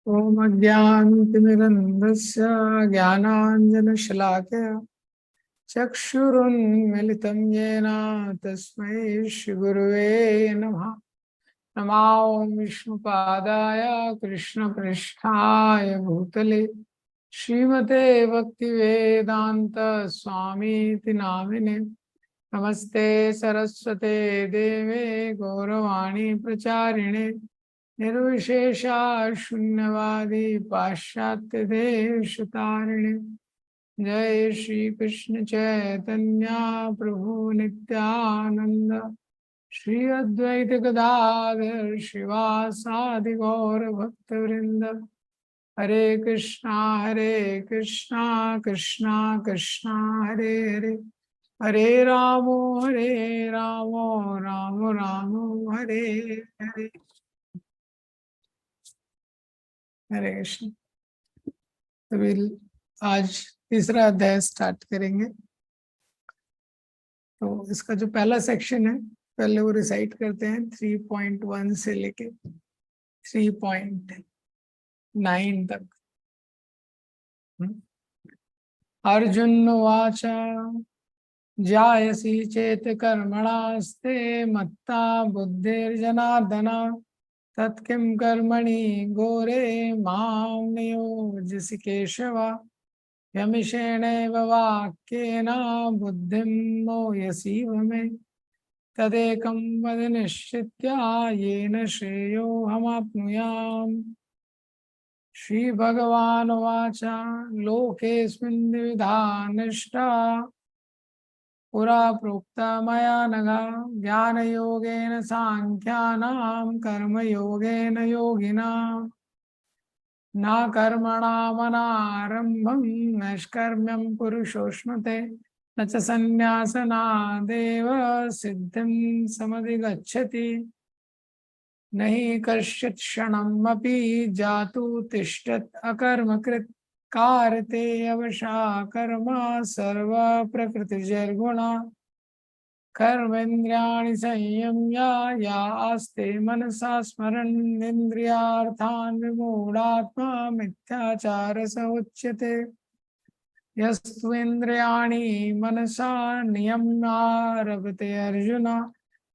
ओम अज्ञानतिमिरन्धस्य ज्ञानाञ्जनशलाकया चक्षुरुन्मिलितं येन तस्मै श्रीगुरुवे नमः। नमो विष्णुपादाय कृष्णपृष्ठाय भूतले श्रीमते भक्तिवेदान्त स्वामीति नामिने। नमस्ते सरस्वते देवे गौरवाणी प्रचारिणे निर्विशेषा शून्यवादी पाश्चात्य देशतारिणे। जय श्री कृष्ण चैतन्य प्रभु नित्यानंद श्री अद्वैत गदाधर शिवासादि गौर भक्त वृंद। हरे कृष्णा कृष्णा कृष्णा हरे हरे, हरे रामो राम राम हरे हरे। हरे कृष्ण। तभी आज तीसरा अध्याय स्टार्ट करेंगे। तो इसका जो पहला सेक्शन है पहले वो रिसाइट करते हैं 3.1 से लेके 3.9 तक। अर्जुन उवाच जायसी चेत कर्मणास्ते मत्ता बुद्धिर्जनार्दन तत्किं कर्मणि घोरे मां नियोजसि केशव। यमिषेणैव वाक्येन बुद्धिं मोहयसीव मे तदेकं वद निश्चित्य येन श्रेयोऽहमाप्नुयाम्। श्रीभगवानुवाच लोकेऽस्मिन् द्विविधा निष्ठा पुरा प्रोक्ता मया नघ ज्ञानयोगेन साङ्ख्यानां कर्मयोगेन योगिनाम्। न कर्मणामनारम्भं नैष्कर्म्यं पुरुषोऽश्नुते न च सन्न्यासनादेव सिद्धिं समधिगच्छति। न हि कश्चित् क्षणमपि जातु तिष्ठत् अकर्मकृत् कारते अवशा कर्म सर्व प्रकृतिजैर्गुणा। कर्मेन्द्रियाणि संयम्य या आस्ते मनसा स्मरन् इन्द्रियार्थान् विमूढात्मा मिथ्याचार स उच्यते। यस्तु इन्द्रियाणि मनसा नियम्यारभते अर्जुन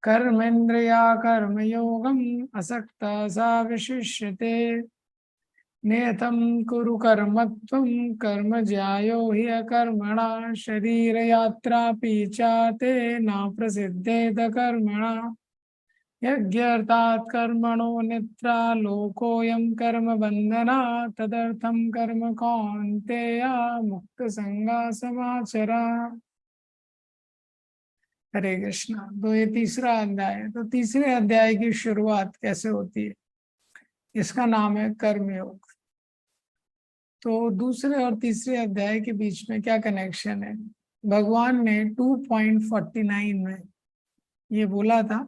कर्मेन्द्रिया कर्मयोगम् असक्तः स विशिष्यते। नियतं कुरु कर्म त्वं कर्म ज्यायो हि अकर्मणा शरीरयात्रापि च ते न प्रसिद्धेत कर्मणा। यज्ञार्थात् कर्मणो निद्रा लोकोऽयं कर्म बन्धना तदर्थं कर्म कौन्तेय मुक्तसंगा समाचर। हरे कृष्णा। तो ये तीसरा अध्याय है। तो तीसरे अध्याय की शुरुआत कैसे होती है? इसका नाम है कर्मयोग। तो दूसरे और तीसरे अध्याय के बीच में क्या कनेक्शन है? भगवान ने 2.49 में ये बोला था,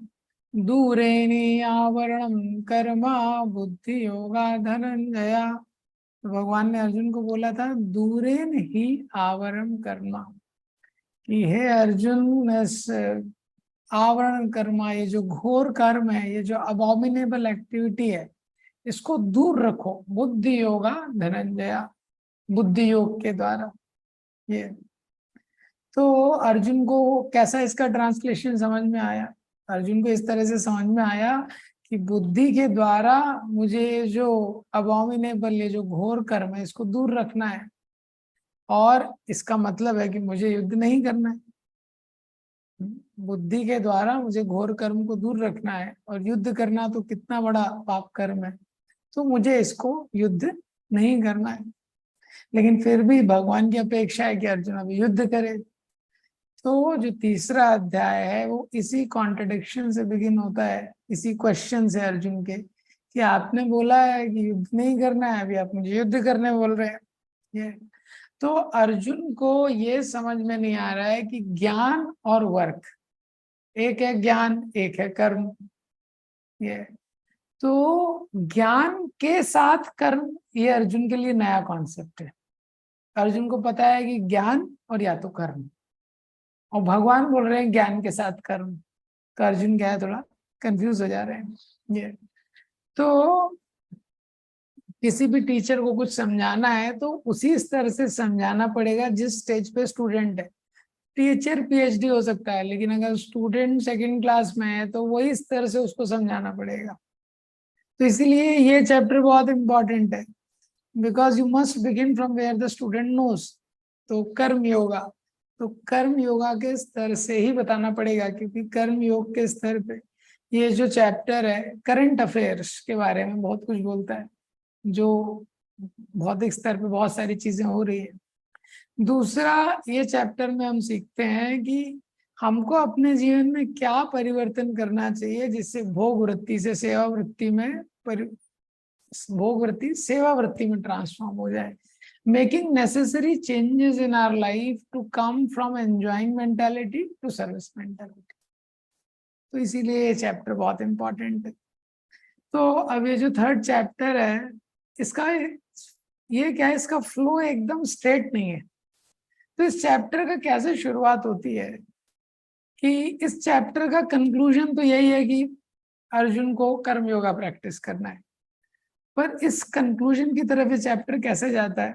दूरेणी आवरणम कर्मा बुद्धि योगा धनंजया। तो भगवान ने अर्जुन को बोला था दूरेन ही आवरण कर्मा, कि हे अर्जुन इस आवरण कर्मा, ये जो घोर कर्म है, ये जो अबॉमिनेबल एक्टिविटी है, इसको दूर रखो बुद्धि योगा धनंजया, बुद्धि योग के द्वारा। ये तो अर्जुन को कैसा इसका ट्रांसलेशन समझ में आया? अर्जुन को इस तरह से समझ में आया कि बुद्धि के द्वारा मुझे जो अबॉमिनेबल, ये जो घोर कर्म है, इसको दूर रखना है। और इसका मतलब है कि मुझे युद्ध नहीं करना है। बुद्धि के द्वारा मुझे घोर कर्म को दूर रखना है, और युद्ध करना तो कितना बड़ा पाप कर्म है, तो मुझे इसको युद्ध नहीं करना है। लेकिन फिर भी भगवान की अपेक्षा है कि अर्जुन अभी युद्ध करे। तो जो तीसरा अध्याय है वो इसी कॉन्ट्रडिक्शन से बिगिन होता है, इसी क्वेश्चन से अर्जुन के, कि आपने बोला है कि युद्ध नहीं करना है, अभी आप मुझे युद्ध करने बोल रहे हैं। ये तो अर्जुन को ये समझ में नहीं आ रहा है कि ज्ञान और वर्क, एक है ज्ञान एक है कर्म। ये तो ज्ञान के साथ कर्म, ये अर्जुन के लिए नया कॉन्सेप्ट है। अर्जुन को पता है कि ज्ञान और या तो कर्म, और भगवान बोल रहे हैं ज्ञान के साथ कर्म। तो अर्जुन क्या है, थोड़ा कंफ्यूज हो जा रहे हैं। ये तो किसी भी टीचर को कुछ समझाना है तो उसी स्तर से समझाना पड़ेगा जिस स्टेज पे स्टूडेंट है। टीचर पीएचडी हो सकता है, लेकिन अगर स्टूडेंट सेकंड क्लास में है तो वही स्तर से उसको समझाना पड़ेगा। तो इसीलिए ये चैप्टर बहुत इंपॉर्टेंट है, because you must begin from where the student knows. तो कर्म योगा, तो कर्म योगा के स्तर से ही बताना पड़ेगा, क्योंकि कर्म योग के स्तर पे ये जो चैप्टर है करंट अफेयर्स के बारे में बहुत कुछ बोलता है, जो भौतिक स्तर पे बहुत सारी चीजें हो रही है। दूसरा, ये चैप्टर में हम सीखते हैं कि हमको अपने जीवन में क्या परिवर्तन करना चाहिए जिससे भोग वृत्ति से सेवा वृत्ति में भोग वृत्ति सेवा वृत्ति में ट्रांसफॉर्म हो जाए। Making necessary changes in our life to come from enjoying mentality to service mentality. तो इसीलिए ये चैप्टर बहुत इंपॉर्टेंट है। तो अब ये जो थर्ड चैप्टर है, इसका ये क्या है, इसका फ्लो एकदम स्ट्रेट नहीं है। तो इस चैप्टर का कैसे शुरुआत होती है कि इस चैप्टर का कंक्लूजन तो यही है कि अर्जुन को कर्म योगा प्रैक्टिस करना है। पर इस कंक्लूजन की तरफ ये चैप्टर कैसे जाता है?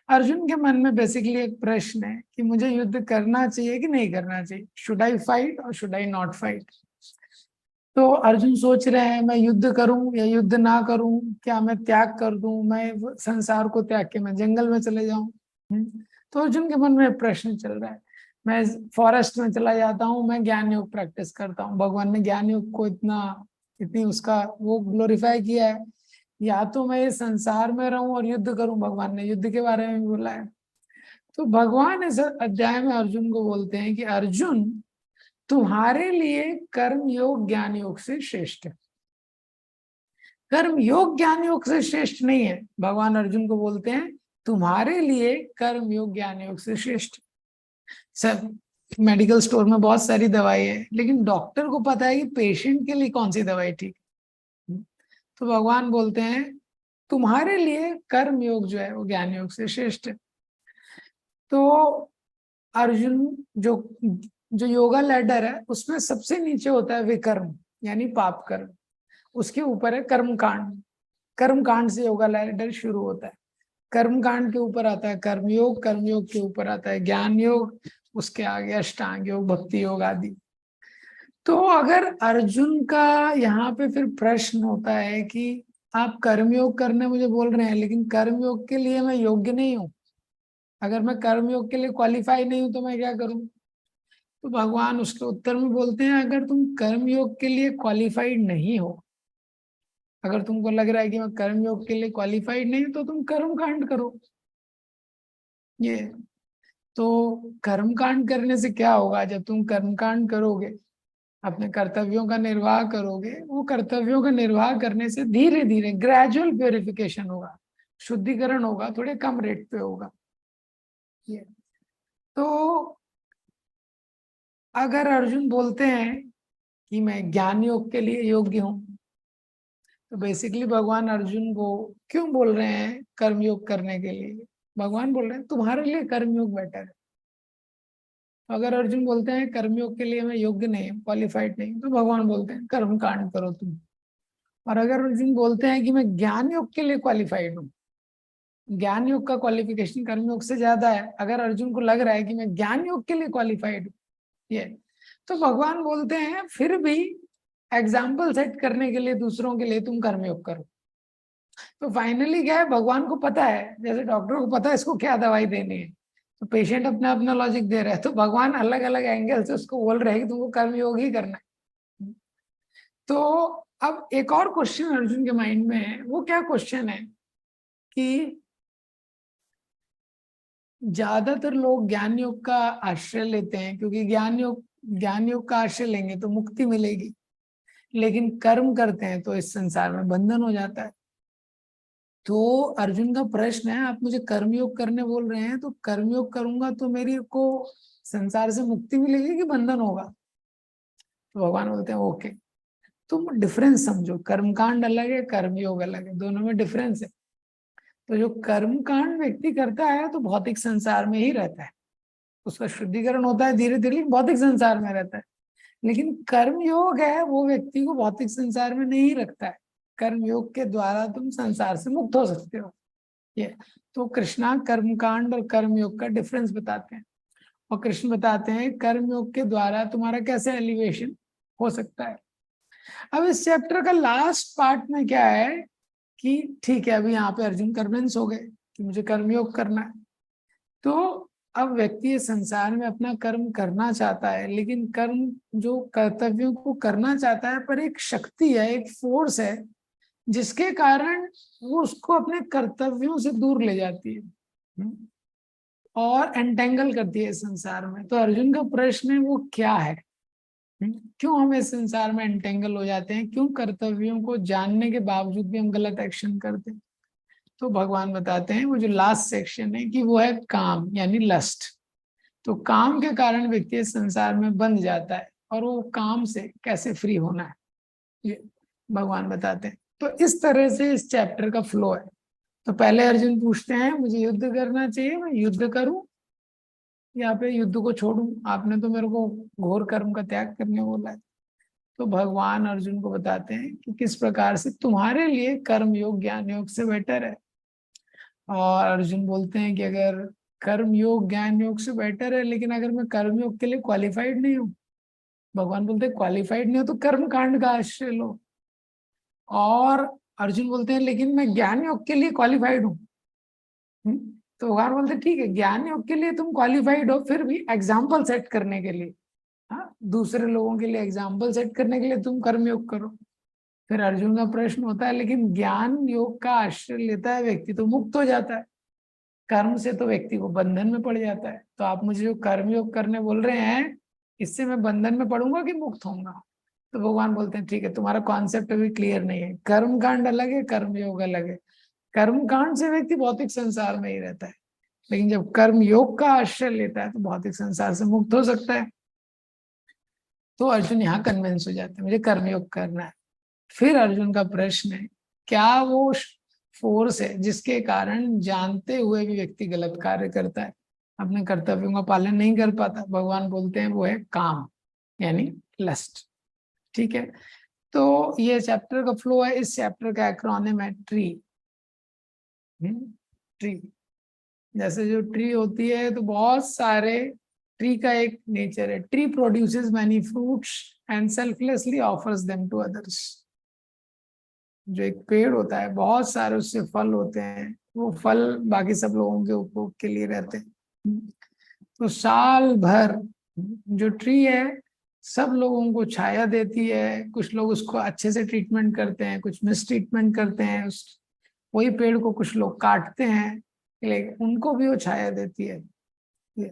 अर्जुन के मन में बेसिकली एक प्रश्न है कि मुझे युद्ध करना चाहिए कि नहीं करना चाहिए, शुड आई फाइट और शुड आई नॉट फाइट। तो अर्जुन सोच रहे हैं मैं युद्ध करूं या युद्ध ना करूं, क्या मैं त्याग कर दूं, मैं संसार को त्याग के मैं जंगल में चले जाऊं। तो अर्जुन के मन में प्रश्न चल रहा है। मैं फॉरेस्ट में चला जाता हूँ, मैं ज्ञान योग प्रैक्टिस करता हूँ। भगवान ने ज्ञान योग को इतनी उसका वो ग्लोरीफाई किया है, या तो मैं इस संसार में रहूं और युद्ध करूं। भगवान ने युद्ध के बारे में बोला है। तो भगवान इस अध्याय में अर्जुन को बोलते हैं कि अर्जुन, तुम्हारे लिए कर्म योग ज्ञान योग से श्रेष्ठ है। कर्म योग ज्ञान योग से श्रेष्ठ नहीं है। भगवान अर्जुन को बोलते हैं तुम्हारे लिए कर्म योग ज्ञान योग से श्रेष्ठ। सर, मेडिकल स्टोर में बहुत सारी दवाई है, लेकिन डॉक्टर को पता है कि पेशेंट के लिए कौन सी दवाई ठीक है। तो भगवान बोलते हैं तुम्हारे लिए कर्म योग जो है वो ज्ञान योग से श्रेष्ठ है। तो अर्जुन जो जो योगा लैडर है उसमें सबसे नीचे होता है विकर्म, यानी पाप कर्म। उसके ऊपर है कर्म कांड। कर्म कांड से योगा लैडर शुरू होता है। कर्म कांड के ऊपर आता है कर्मयोग, कर्मयोग के ऊपर आता है ज्ञान योग, उसके आगे अष्टांग योग, भक्ति योग आदि। तो अगर अर्जुन का यहाँ पे फिर प्रश्न होता है कि आप कर्मयोग करने मुझे बोल रहे हैं, लेकिन कर्मयोग के लिए मैं योग्य नहीं हूँ। अगर मैं कर्मयोग के लिए क्वालिफाई नहीं हूं तो मैं क्या करूं? तो भगवान उसके उत्तर में बोलते हैं अगर तुम कर्मयोग के लिए क्वालिफाइड नहीं हो, अगर तुमको लग रहा है कि मैं कर्मयोग के लिए क्वालिफाइड नहीं, तो तुम कर्म कांड करो। ये तो कर्म कांड करने से क्या होगा? जब तुम कर्म कांड करोगे, अपने कर्तव्यों का निर्वाह करोगे, वो कर्तव्यों का निर्वाह करने से धीरे धीरे ग्रेजुअल प्योरिफिकेशन होगा, शुद्धिकरण होगा, थोड़े कम रेट पे होगा। ये तो अगर अर्जुन बोलते हैं कि मैं ज्ञान योग के लिए योग्य हूं, तो बेसिकली भगवान अर्जुन को क्यों बोल रहे हैं कर्म योग करने के लिए? भगवान बोल रहे हैं तुम्हारे लिए कर्म योग बेटर है। अगर अर्जुन बोलते हैं कर्मयोग के लिए मैं योग्य नहीं, क्वालिफाइड नहीं, तो भगवान बोलते हैं कर्म कांड करो तुम। और अगर अर्जुन बोलते हैं कि मैं ज्ञान योग के लिए क्वालिफाइड हूँ, ज्ञान योग का क्वालिफिकेशन कर्मयोग से ज्यादा है, अगर अर्जुन को लग रहा है कि मैं ज्ञान योग के लिए क्वालिफाइड हूँ, ये तो भगवान बोलते हैं फिर भी एग्जाम्पल सेट करने के लिए दूसरों के लिए तुम कर्मयोग करो। तो फाइनली क्या है, भगवान को पता है, जैसे डॉक्टर को पता है इसको क्या दवाई देनी है, तो पेशेंट अपना अपना लॉजिक दे रहा है, तो भगवान अलग अलग एंगल से उसको बोल रहे हैं कि तुमको कर्मयोग ही करना है। तो अब एक और क्वेश्चन अर्जुन के माइंड में है। वो क्या क्वेश्चन है कि ज्यादातर लोग ज्ञान योग का आश्रय लेते हैं, क्योंकि ज्ञान योग का आश्रय लेंगे तो मुक्ति मिलेगी, लेकिन कर्म करते हैं तो इस संसार में बंधन हो जाता है। तो अर्जुन का प्रश्न है, आप मुझे कर्मयोग करने बोल रहे हैं, तो कर्मयोग करूंगा तो मेरी को संसार से मुक्ति मिलेगी कि बंधन होगा? तो भगवान बोलते हैं ओके, तुम डिफरेंस समझो, कर्मकांड अलग है, कर्मयोग अलग है, दोनों में डिफरेंस है। तो जो कर्मकांड व्यक्ति करता है तो भौतिक संसार में ही रहता है, उसका शुद्धिकरण होता है धीरे धीरे, भौतिक संसार में रहता है। लेकिन कर्म योग है वो व्यक्ति को भौतिक संसार में नहीं रखता है, कर्मयोग के द्वारा तुम संसार से मुक्त हो सकते हो। ये तो कृष्णा कर्मकांड और कर्मयोग का डिफरेंस बताते हैं, और कृष्ण बताते हैं कर्मयोग के द्वारा तुम्हारा कैसे एलिवेशन हो सकता है। अब इस चैप्टर का लास्ट पार्ट में क्या है कि ठीक है, अभी यहाँ पे अर्जुन कन्विंस हो गए कि मुझे कर्मयोग करना है, तो अब व्यक्ति इस संसार में अपना कर्म करना चाहता है, लेकिन कर्म जो कर्तव्यों को करना चाहता है, पर एक शक्ति है, एक फोर्स है, जिसके कारण वो उसको अपने कर्तव्यों से दूर ले जाती है और एंटेंगल करती है इस संसार में। तो अर्जुन का प्रश्न है वो क्या है, क्यों हम इस संसार में एंटेंगल हो जाते हैं, क्यों कर्तव्यों को जानने के बावजूद भी हम गलत एक्शन करते हैं। तो भगवान बताते हैं वो जो लास्ट सेक्शन है कि वो है काम यानी लस्ट। तो काम के कारण व्यक्ति इस संसार में बंध जाता है, और वो काम से कैसे फ्री होना है ये भगवान बताते हैं। तो इस तरह से इस चैप्टर का फ्लो है। तो पहले अर्जुन पूछते हैं मुझे युद्ध करना चाहिए, मैं युद्ध करूं या पे युद्ध को छोड़ूं, आपने तो मेरे को घोर कर्म का त्याग करने बोला है। तो भगवान अर्जुन को बताते हैं कि किस प्रकार से तुम्हारे लिए कर्म योग ज्ञान योग से बेटर है। और अर्जुन बोलते हैं कि अगर कर्म योग ज्ञान योग से बेटर है, लेकिन अगर मैं कर्म योग के लिए क्वालिफाइड नहीं हूँ, भगवान बोलते हैं क्वालिफाइड नहीं हो तो कर्म कांड का आश्रय लो। और अर्जुन बोलते हैं लेकिन मैं ज्ञान योग के लिए क्वालिफाइड हूँ। तो भगवान बोलते हैं ठीक है, ज्ञान योग के लिए तुम क्वालिफाइड हो, फिर भी एग्जाम्पल सेट करने के लिए, हाँ, दूसरे लोगों के लिए एग्जाम्पल सेट करने के लिए तुम कर्म योग करो। फिर अर्जुन का प्रश्न होता है लेकिन ज्ञान योग का आश्रय लेता है व्यक्ति तो मुक्त हो जाता है, कर्म से तो व्यक्ति को बंधन में पड़ जाता है। तो आप मुझे जो कर्म योग करने बोल रहे हैं, इससे मैं बंधन में पड़ूंगा कि मुक्त होऊंगा। तो भगवान बोलते हैं ठीक है, तुम्हारा कॉन्सेप्ट अभी क्लियर नहीं है, कर्म कांड अलग है, कर्म योग अलग है। कर्म कांड से व्यक्ति भौतिक संसार में ही रहता है, लेकिन जब कर्म योग का आश्रय लेता है तो भौतिक संसार से मुक्त हो सकता है। तो अर्जुन यहाँ कन्विंस हो जाते हैं मुझे कर्मयोग करना है। फिर अर्जुन का प्रश्न है क्या वो फोर्स है जिसके कारण जानते हुए भी व्यक्ति गलत कार्य करता है, अपने कर्तव्यों का पालन नहीं कर पाता। भगवान बोलते हैं वो है काम यानी लस्ट। ठीक है, तो ये चैप्टर का फ्लो है। इस चैप्टर का एक्रोनिम है ट्री। ट्री जैसे जो ट्री होती है तो बहुत सारे ट्री का एक नेचर है, tree produces many fruits and selflessly offers them to others. जो एक पेड़ होता है बहुत सारे उससे फल होते हैं, वो फल बाकी सब लोगों के उपभोग के लिए रहते हैं। तो साल भर जो ट्री है सब लोगों को छाया देती है, कुछ लोग उसको अच्छे से ट्रीटमेंट करते हैं, कुछ मिस ट्रीटमेंट करते हैं, उस वही पेड़ को कुछ लोग काटते हैं, लेकिन उनको भी वो छाया देती है।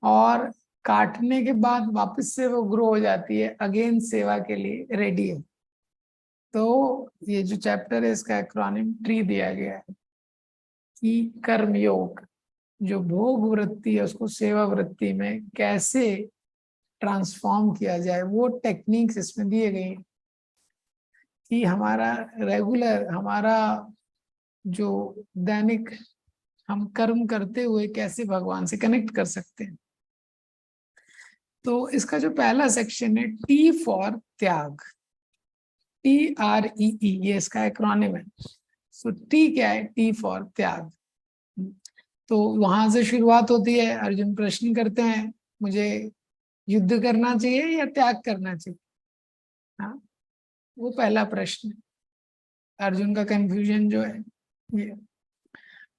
और काटने के बाद वापस से वो ग्रो हो जाती है, अगेन सेवा के लिए रेडी है। तो ये जो चैप्टर है इसका एक्रोनिम ट्री दिया गया है कि कर्मयोग जो भोग वृत्ति है उसको सेवा वृत्ति में कैसे ट्रांसफॉर्म किया जाए, वो टेक्निक्स इसमें दिए गए हैं कि हमारा रेगुलर हमारा जो दैनिक हम कर्म करते हुए कैसे भगवान से कनेक्ट कर सकते हैं। तो इसका जो पहला सेक्शन है टी फॉर त्याग, TREE, ये इसका एक्रोनिम है। सो टी क्या है, टी फॉर त्याग। तो वहां से शुरुआत होती है, अर्जुन प्रश्न करते हैं मुझे युद्ध करना चाहिए या त्याग करना चाहिए। हाँ, वो पहला प्रश्न है। अर्जुन का कंफ्यूजन जो है ये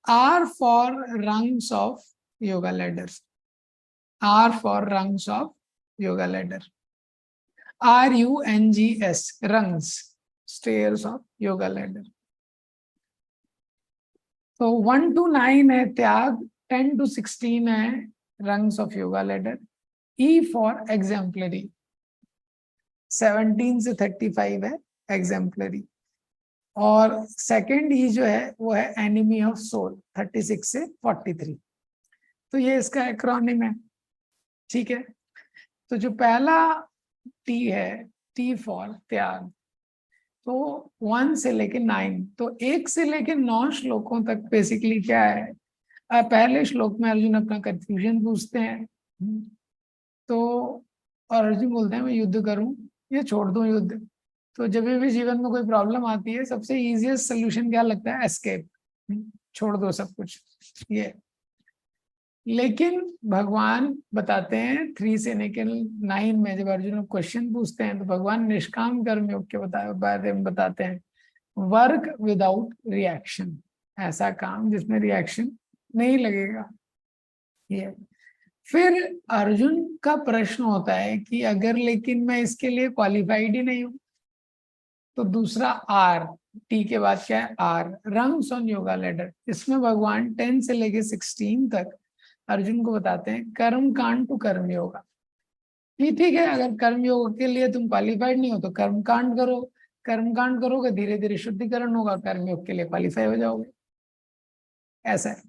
are four rungs of yoga ladders, are four rungs of yoga ladder, RUNGS rungs, stairs of yoga ladder। तो 1 to 9 है त्याग, 10 to 16 है rungs of yoga ladder। E for exemplary, 17 से 35 है exemplary। और सेकंड E जो है वो है enemy of soul, 36 से 43। तो ये इसका एक्रोनिम है। ठीक है, तो जो पहला T है, T फॉर त्याग, तो 1 से लेके 9, तो 1 से लेके 9 श्लोकों तक बेसिकली क्या है। पहले श्लोक में अर्जुन अपना कंफ्यूजन पूछते हैं। तो और अर्जुन बोलते हैं मैं युद्ध करूं या छोड़ दूं युद्ध। तो जब भी जीवन में कोई प्रॉब्लम आती है सबसे इजीएस्ट सोल्यूशन क्या लगता है? एस्केप, छोड़ दो सब कुछ ये। लेकिन भगवान बताते हैं 3 से लेकर 9 में जब अर्जुन क्वेश्चन पूछते हैं तो भगवान निष्काम कर्म योग के बारे में बताते हैं, वर्क विदाउट रिएक्शन, ऐसा काम जिसमें रिएक्शन नहीं लगेगा। ये फिर अर्जुन का प्रश्न होता है कि अगर लेकिन मैं इसके लिए क्वालिफाइड ही नहीं हूं, तो दूसरा आर, टी के बाद क्या है? Are, rungs on yoga ladder. इसमें भगवान 10 से लेके 16 तक अर्जुन को बताते हैं कर्म कांड टू कर्म योगा। ये ठीक है, अगर कर्म योग के लिए तुम क्वालिफाइड नहीं हो तो कर्म कांड करो, कर्म कांड करोगे धीरे धीरे शुद्धिकरण होगा, कर्म योग के लिए क्वालिफाई हो जाओगे, ऐसा है।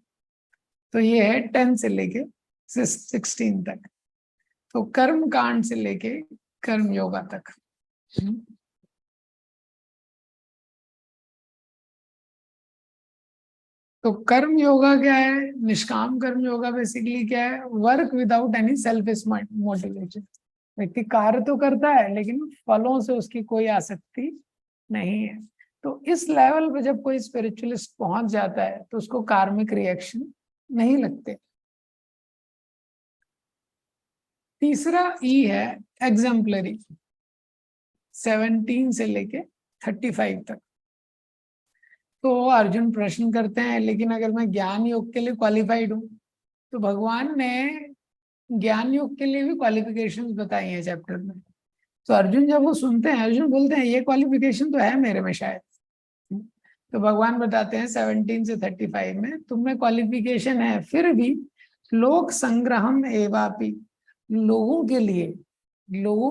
तो ये है 10 से लेके 16 तक, तो कर्म कांड से लेके कर्म योगा तक। तो कर्म योगा क्या है? निष्काम कर्म योगा बेसिकली क्या है? Work without any selfish motivation. व्यक्ति कार्य तो करता है लेकिन फलों से उसकी कोई आसक्ति नहीं है। तो इस लेवल पे जब कोई स्पिरिचुअलिस्ट पहुंच जाता है तो उसको कार्मिक रिएक्शन नहीं लगते। तीसरा ई है एग्जाम्पलरी, 17 से लेके 35 तक। तो अर्जुन प्रश्न करते हैं लेकिन अगर मैं ज्ञान योग के लिए क्वालिफाइड हूँ, तो भगवान ने ज्ञान योग के लिए भी क्वालिफिकेशंस बताई हैं चैप्टर में। तो अर्जुन जब वो सुनते हैं, अर्जुन बोलते हैं ये क्वालिफिकेशन तो है मेरे में शायद। तो भगवान बताते हैं 17 से 35 में तुम में क्वालिफिकेशन है, फिर भी लोक संग्रहम एवापि, लोगों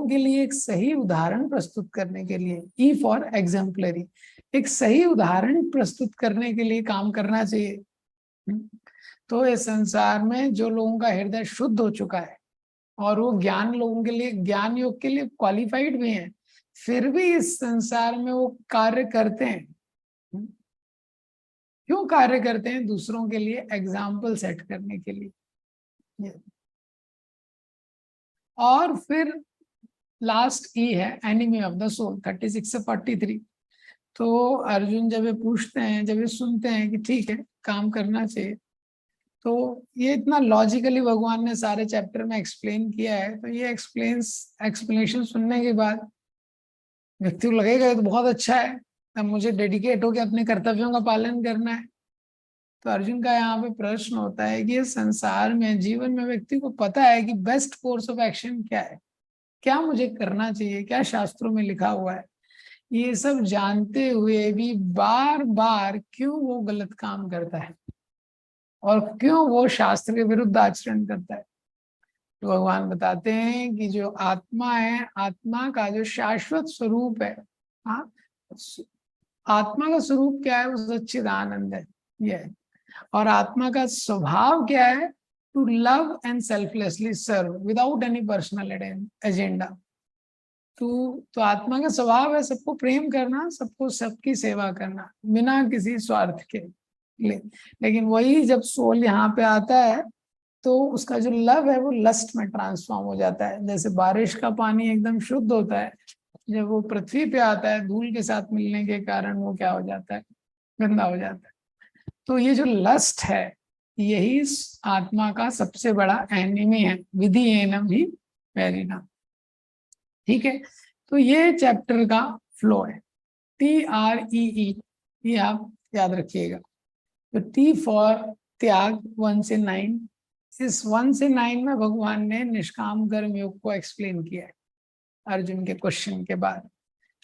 के लिए एक सही उदाहरण प्रस्तुत करने के लिए, ई फॉर एग्जाम्पलरी, एक सही उदाहरण प्रस्तुत करने के लिए काम करना चाहिए। तो इस संसार में जो लोगों का हृदय शुद्ध हो चुका है और वो ज्ञान लोगों के लिए, ज्ञान योग के लिए क्वालिफाइड भी हैं, फिर भी इस संसार में वो कार्य करते हैं। क्यों कार्य करते हैं? दूसरों के लिए एग्जाम्पल सेट करने के लिए। और फिर लास्ट ई है एनिमी ऑफ द सोल, 36 से 43। तो अर्जुन जब ये पूछते हैं, जब ये सुनते हैं कि ठीक है काम करना चाहिए, तो ये इतना लॉजिकली भगवान ने सारे चैप्टर में एक्सप्लेन किया है। तो ये एक्सप्लेनेशन सुनने के बाद व्यक्ति को लगेगा ये तो बहुत अच्छा है, अब मुझे डेडिकेट होकर अपने कर्तव्यों का पालन करना है। तो अर्जुन का यहाँ पे प्रश्न होता है कि संसार में, जीवन में व्यक्ति को पता है कि बेस्ट कोर्स ऑफ एक्शन क्या है, क्या मुझे करना चाहिए, क्या शास्त्रों में लिखा हुआ है, ये सब जानते हुए भी बार बार क्यों वो गलत काम करता है और क्यों वो शास्त्र के विरुद्ध आचरण करता है। तो भगवान बताते हैं कि जो आत्मा है, आत्मा का जो शाश्वत स्वरूप है, हाँ, आत्मा का स्वरूप क्या है? वो सच्चिदानंद है, ये है। और आत्मा का स्वभाव क्या है? To love and selflessly serve without any personal agenda. तो आत्मा का स्वभाव है सबको प्रेम करना, सबको, सबकी सेवा करना बिना किसी स्वार्थ के लिए। लेकिन वही जब सोल यहाँ पे आता है तो उसका जो लव है वो लस्ट में ट्रांसफॉर्म हो जाता है। जैसे बारिश का पानी एकदम शुद्ध होता है, जब वो पृथ्वी पे आता है धूल के साथ मिलने के कारण वो क्या हो जाता है? गंदा हो जाता है। तो ये जो लस्ट है यही आत्मा का सबसे बड़ा एनिमी है, विधि एनम ही वेरिना। ठीक है, तो ये चैप्टर का फ्लो है, TREE, ये आप याद रखिएगा। तो T फॉर त्याग, 1 से 9। इस 1 से 9 में भगवान ने निष्काम कर्म योग को एक्सप्लेन किया है अर्जुन के क्वेश्चन के बाद।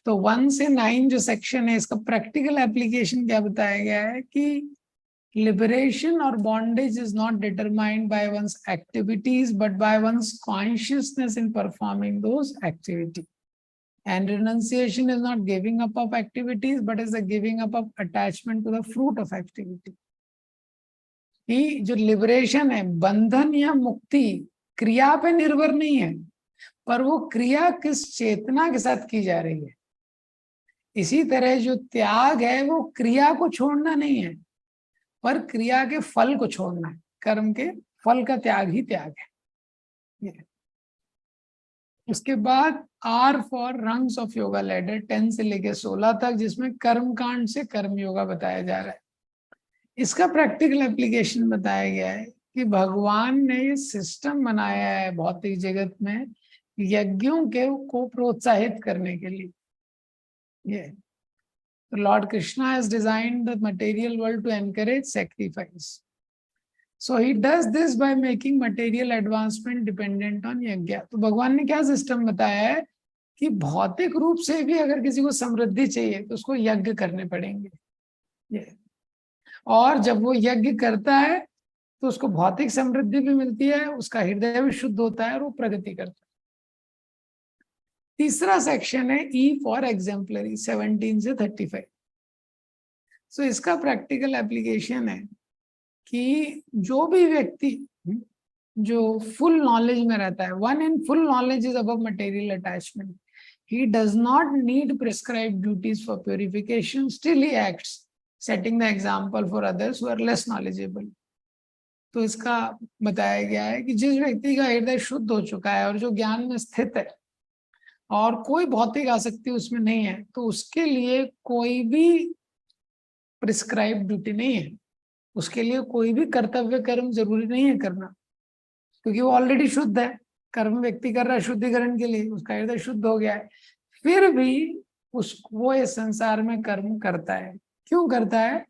तो 1 से 9 जो सेक्शन है इसका प्रैक्टिकल एप्लीकेशन क्या बताया गया है कि liberation or bondage is not determined by one's activities but by one's consciousness in performing those activities, and renunciation is not giving up of activities but is the giving up of attachment to the fruit of activity। कि जो liberation है, बंधन या मुक्ति क्रिया पे निर्भर नहीं है, पर वो क्रिया किस चेतना के साथ की जा रही है। इसी तरह जो त्याग है वो क्रिया को छोड़ना नहीं है, पर क्रिया के फल को छोड़ना है। कर्म के फल का त्याग ही त्याग है। उसके बाद are four rungs of yoga ladder 10 से लेके 16 तक, जिसमें कर्म कांड से कर्म योगा बताया जा रहा है। इसका प्रैक्टिकल एप्लीकेशन बताया गया है कि भगवान ने ये सिस्टम बनाया है भौतिक जगत में यज्ञों के को प्रोत्साहित करने के लिए। ये Lord Krishna has designed the material world to encourage sacrifice. So he does this by making material advancement dependent on यज्ञ। तो भगवान ने क्या सिस्टम बताया है कि भौतिक रूप से भी अगर किसी को समृद्धि चाहिए तो उसको यज्ञ करने पड़ेंगे। ये और जब वो यज्ञ करता है तो उसको भौतिक समृद्धि भी मिलती है, उसका हृदय भी शुद्ध होता है और वो प्रगति करता है। तीसरा सेक्शन है ई फॉर एग्जाम्पलरी 17 से 35। सो इसका प्रैक्टिकल एप्लीकेशन है कि जो भी व्यक्ति जो फुल नॉलेज में रहता है, one in full knowledge is above material attachment, he does not need prescribed duties for purification, still he acts setting the example for others who are less knowledgeable। तो इसका बताया गया है कि जिस व्यक्ति का हृदय शुद्ध हो चुका है और जो ज्ञान में स्थित है और कोई भौतिक आसक्ति उसमें नहीं है, तो उसके लिए कोई भी प्रिस्क्राइब ड्यूटी नहीं है, उसके लिए कोई भी कर्तव्य कर्म जरूरी नहीं है करना, क्योंकि वो ऑलरेडी शुद्ध है। कर्म व्यक्ति कर रहा है शुद्धिकरण के लिए, उसका हृदय शुद्ध हो गया है, फिर भी वो इस संसार में कर्म करता है। क्यों करता है?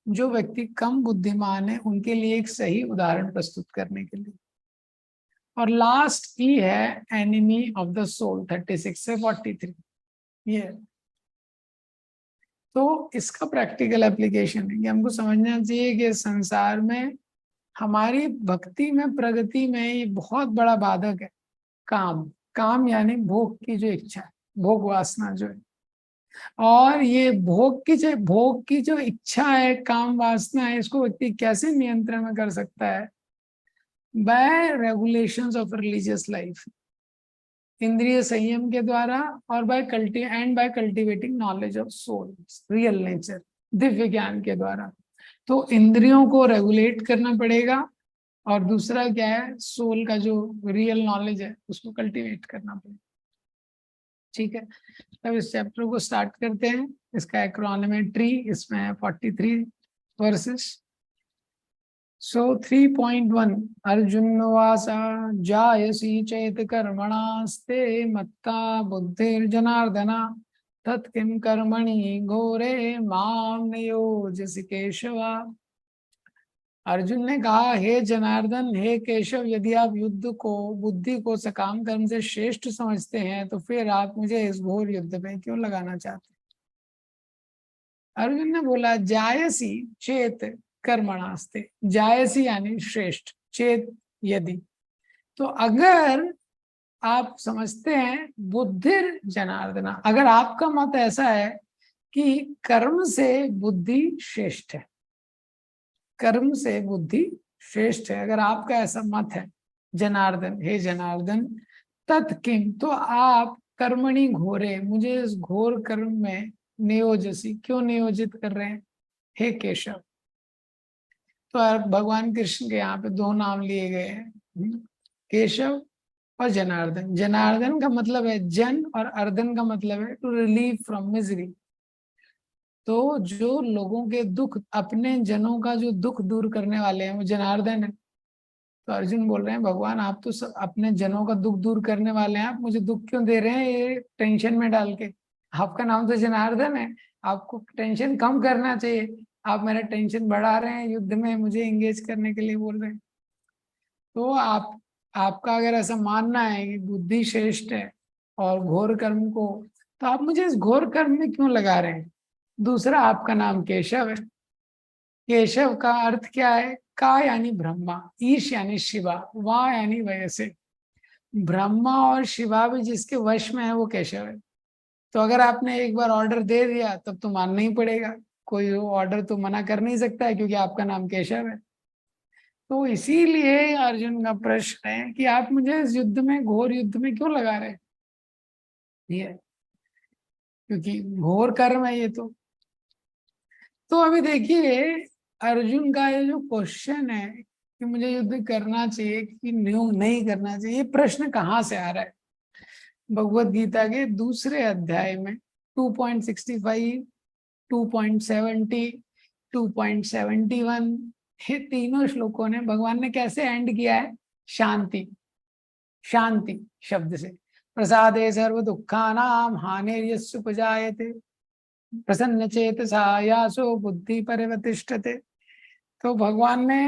जो व्यक्ति कम बुद्धिमान है उनके लिए एक सही उदाहरण प्रस्तुत करने के लिए। और लास्ट ई है एनिमी ऑफ द सोल 36 से 43। ये तो इसका प्रैक्टिकल एप्लीकेशन है कि हमको समझना चाहिए कि संसार में हमारी भक्ति में प्रगति में ये बहुत बड़ा बाधक है काम यानी भोग की जो इच्छा है, भोग वासना जो है। और ये भोग की जो इच्छा है, काम वासना है, इसको व्यक्ति कैसे नियंत्रण में कर सकता है? By regulations of religious life, इंद्रिय संयम के द्वारा, और by cultivating knowledge of soul, real nature, दिव्य ज्ञान के द्वारा। तो इंद्रियों को रेगुलेट करना पड़ेगा और दूसरा क्या है, सोल का जो रियल नॉलेज है उसको कल्टीवेट करना पड़ेगा। ठीक है, तब इस चैप्टर को स्टार्ट करते हैं। इसका एक्रोनिम है ट्री, इसमें है 43 वर्सेस। सो 3.1 अर्जुनवासा जायसी चेत कर्मणास्ते मत्ता बुद्धिर्जनार्दना तत्किं कर्मणि घोरे माम नियोजसि केशवा। अर्जुन ने कहा, हे जनार्दन, हे केशव, यदि आप युद्ध को, बुद्धि को सकाम कर्म से श्रेष्ठ समझते हैं तो फिर आप मुझे इस घोर युद्ध में क्यों लगाना चाहते हैं? अर्जुन ने बोला, जायसी चेत कर्मणास्ते, जायसी यानी श्रेष्ठ, चेत यदि, तो अगर आप समझते हैं बुद्धिर जनार्दना, अगर आपका मत ऐसा है कि कर्म से बुद्धि श्रेष्ठ है, कर्म से बुद्धि श्रेष्ठ है, अगर आपका ऐसा मत है जनार्दन, हे जनार्दन, तत्किं, तो आप कर्मणि घोरे, मुझे इस घोर कर्म में नियोजसी, क्यों नियोजित कर रहे हैं, हे केशव। तो भगवान कृष्ण के यहाँ पे दो नाम लिए गए हैं, केशव और जनार्दन। जनार्दन का मतलब है जन और अर्दन का मतलब है टू रिलीव फ्रॉम मिजरी। तो जो लोगों के दुख, अपने जनों का जो दुख दूर करने वाले हैं वो जनार्दन है। तो अर्जुन बोल रहे हैं, भगवान आप तो सब अपने जनों का दुख दूर करने वाले हैं, आप मुझे दुख क्यों दे रहे हैं ये टेंशन में डाल के? आपका नाम तो जनार्दन है, आपको टेंशन कम करना चाहिए, आप मेरा टेंशन बढ़ा रहे हैं, युद्ध में मुझे एंगेज करने के लिए बोल रहे हैं। तो आपका अगर ऐसा मानना है कि बुद्धि श्रेष्ठ है और घोर कर्म को, तो आप मुझे इस घोर कर्म में क्यों लगा रहे हैं? दूसरा, आपका नाम केशव है। केशव का अर्थ क्या है? का यानी ब्रह्मा, ईश यानी शिवा, वा यानी वैसे। ब्रह्मा और शिवा भी जिसके वश में है वो केशव है। तो अगर आपने एक बार ऑर्डर दे दिया तब तो मानना ही पड़ेगा, कोई ऑर्डर तो मना कर नहीं सकता है क्योंकि आपका नाम केशव है। तो इसीलिए अर्जुन का प्रश्न है कि आप मुझे इस युद्ध में, घोर युद्ध में क्यों लगा रहे हैं? ये क्योंकि घोर कर्म है ये। तो अभी देखिए अर्जुन का ये जो क्वेश्चन है कि मुझे युद्ध करना चाहिए कि नहीं करना चाहिए, ये प्रश्न कहाँ से आ रहा है? भगवत गीता के दूसरे अध्याय में 2.65, 2.70, 2.71, ये तीनों श्लोकों ने भगवान ने कैसे एंड किया है? शांति, शांति शब्द से। प्रसादे सर्व दुखानाम हानिर्यस्युपजायते प्रसन्न चेतसा यासो बुद्धि परिवर्तिष्ठते। तो भगवान ने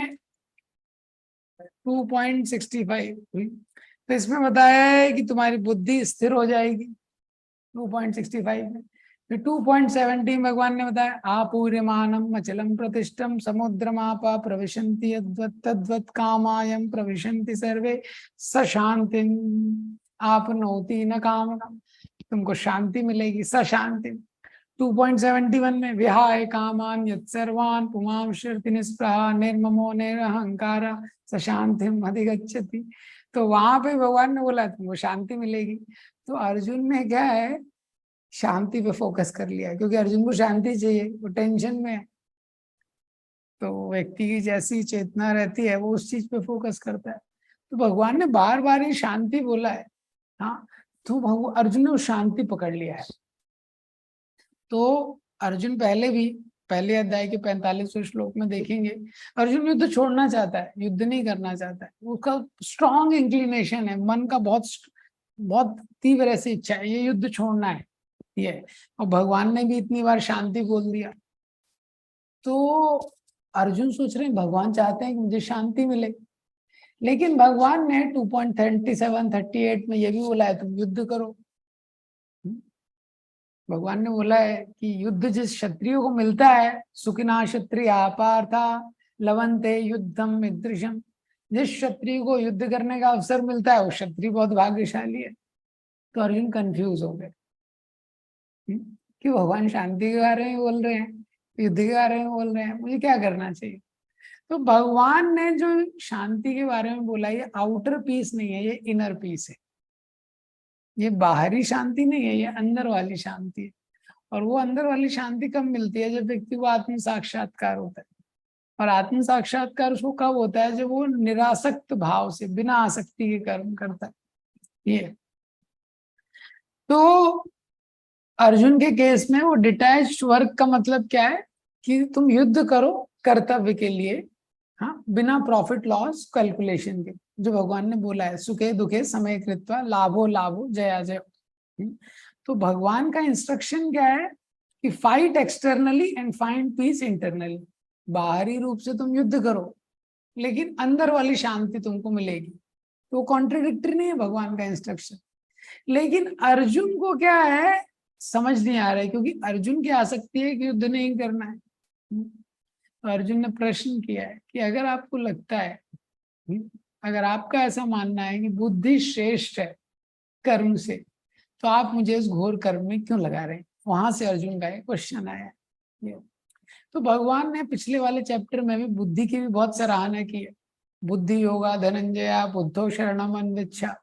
2.65, तो इसमें बताया है कि तुम्हारी बुद्धि स्थिर हो जाएगी 2.65 में। फिर 2.70 भगवान ने बताया आपूर्यमानम अचलम प्रतिष्ठम समुद्रमापा प्रविशन्ति यद्वत् तद्वत् कामायम प्रविशन्ति सर्वे स शांतिम आपनोति न कामना। तुमको शांति मिलेगी, स शांति। 2.71 में विहाय कामान यत्सर्वान् पुमांश्यति निस्पृहा निर्ममो निरहंकार स शांतिम अधिगच्छति। तो वहां पे भगवान ने बोला तुमको शांति मिलेगी। तो अर्जुन ने क्या है, शांति पे फोकस कर लिया, क्योंकि अर्जुन को शांति चाहिए, वो टेंशन में है। तो व्यक्ति की जैसी चेतना रहती है वो उस चीज पे फोकस करता है। तो भगवान ने बार बार ये शांति बोला है। हाँ, तो अर्जुन ने वो शांति पकड़ लिया है। तो अर्जुन पहले भी पहले अध्याय के 45वें श्लोक में देखेंगे, अर्जुन युद्ध छोड़ना चाहता है, युद्ध नहीं करना चाहता है। उसका स्ट्रॉन्ग इंक्लिनेशन है, मन का बहुत बहुत तीव्र ऐसी इच्छा है, ये युद्ध छोड़ना है ये। और भगवान ने भी इतनी बार शांति बोल दिया। तो अर्जुन सोच रहे हैं भगवान चाहते हैं कि मुझे शांति मिले, लेकिन भगवान ने 2.37, 38 में ये भी बोला है तुम युद्ध करो। भगवान ने बोला है कि युद्ध जिस क्षत्रियो को मिलता है, सुखिना क्षत्रिया पार्था लवंते युद्धम मिदृशम, जिस क्षत्रिय को युद्ध करने का अवसर मिलता है वो क्षत्रिय बहुत भाग्यशाली है। तो अर्जुन कंफ्यूज हो गए कि भगवान शांति के बारे में बोल रहे हैं, युद्ध के बारे में बोल रहे हैं, मुझे क्या करना चाहिए। तो भगवान ने जो शांति के बारे में बोला, ये आउटर पीस नहीं है, ये इनर पीस है। ये बाहरी शांति नहीं है, ये अंदर वाली शांति है। और वो अंदर वाली शांति कब मिलती है? जब व्यक्ति को आत्म साक्षात्कार होता है। और आत्म साक्षात्कार उसको कब होता है? जब वो निरासक्त भाव से बिना आसक्ति के कर्म करता है। ये तो अर्जुन के केस में वो डिटैच्ड वर्क का मतलब क्या है कि तुम युद्ध करो कर्तव्य के लिए, हाँ, बिना प्रॉफिट लॉस कैलकुलेशन के, जो भगवान ने बोला है सुखे दुखे समय कृत्वा लाभो लाभो जया जय। तो भगवान का इंस्ट्रक्शन क्या है कि fight externally and find peace internally. बाहरी रूप से तुम युद्ध करो लेकिन अंदर वाली शांति तुमको मिलेगी। तो कॉन्ट्रडिक्टरी नहीं है भगवान का इंस्ट्रक्शन। लेकिन अर्जुन को क्या है समझ नहीं आ रहा है, क्योंकि अर्जुन की आसक्ति है कि युद्ध नहीं करना है। तो अर्जुन ने प्रश्न किया है कि अगर आपको लगता है, अगर आपका ऐसा मानना है कि बुद्धि श्रेष्ठ है कर्म से, तो आप मुझे इस घोर कर्म में क्यों लगा रहे हैं? वहां से अर्जुन का एक क्वेश्चन आया है। तो भगवान ने पिछले वाले चैप्टर में भी बुद्धि की भी बहुत सराहना की है। बुद्धि योगा धनंजया बुद्धो शरणम अन्विच्छा।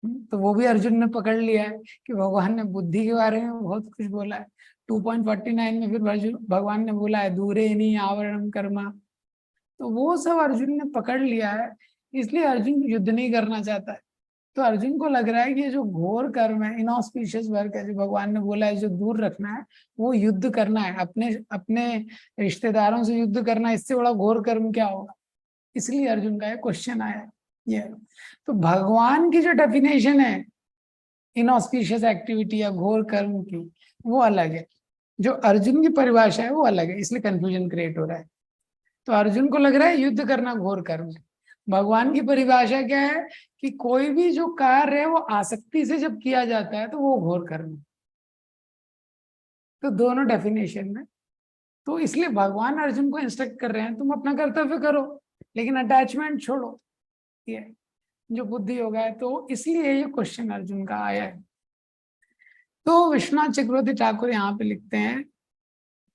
तो वो भी अर्जुन ने पकड़ लिया है कि भगवान ने बुद्धि के बारे में बहुत कुछ बोला है। 2.49 में फिर अर्जुन भगवान ने बोला है दूरे नहीं आवरण कर्मा। तो वो सब अर्जुन ने पकड़ लिया है, इसलिए अर्जुन युद्ध नहीं करना चाहता है। तो अर्जुन को लग रहा है कि ये जो घोर कर्म है, इनऑस्पिशियस वर्क है, जो भगवान ने बोला है जो दूर रखना है, वो युद्ध करना है, अपने अपने रिश्तेदारों से युद्ध करना, इससे बड़ा घोर कर्म क्या होगा। इसलिए अर्जुन का एक क्वेश्चन आया है ये। तो भगवान की जो डेफिनेशन है इनऑस्पिशियस एक्टिविटी या घोर कर्म की, वो अलग है। जो अर्जुन की परिभाषा है वो अलग है, इसलिए कंफ्यूजन क्रिएट हो रहा है। तो अर्जुन को लग रहा है युद्ध करना घोर कर्म है। भगवान की परिभाषा क्या है कि कोई भी जो कार्य है वो आसक्ति से जब किया जाता है तो वो घोर कर्म है। तो दोनों डेफिनेशन में, तो इसलिए भगवान अर्जुन को इंस्ट्रक्ट कर रहे हैं तुम अपना कर्तव्य करो लेकिन अटैचमेंट छोड़ो, ये जो बुद्धि होगा है। तो इसलिए ये क्वेश्चन अर्जुन का आया है। तो विश्वनाथ चक्रवर्ती ठाकुर यहाँ पे लिखते हैं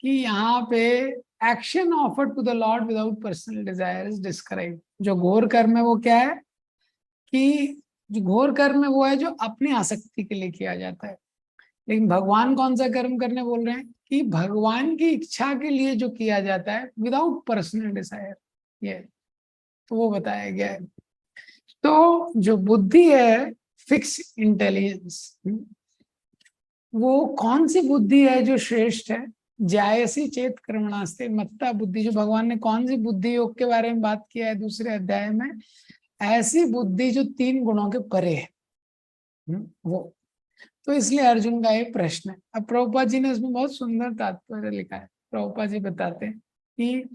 कि यहाँ पे action offered to the lord without personal desire is describe. जो घोर कर्म है वो क्या है कि जो घोर कर्म है वो है जो अपनी आसक्ति के लिए किया जाता है। लेकिन भगवान कौन सा कर्म करने बोल रहे हैं कि भगवान की इच्छा के लिए जो किया जाता है विदाउट पर्सनल डिजायर, ये तो वो बताया गया है। तो जो बुद्धि है फिक्स इंटेलिजेंस। वो कौन सी बुद्धि है जो श्रेष्ठ है? जायसी चेत कर्मणास्ते मत्ता बुद्धि। जो भगवान ने कौन सी बुद्धि योग के बारे में बात किया है दूसरे अध्याय में, ऐसी बुद्धि जो 3 गुणों के परे है। वो तो इसलिए अर्जुन का ये प्रश्न है। अब प्रभुपाद जी ने इसमें बहुत सुंदर तात्पर्य लिखा है। प्रभुपाद जी बताते हैं कि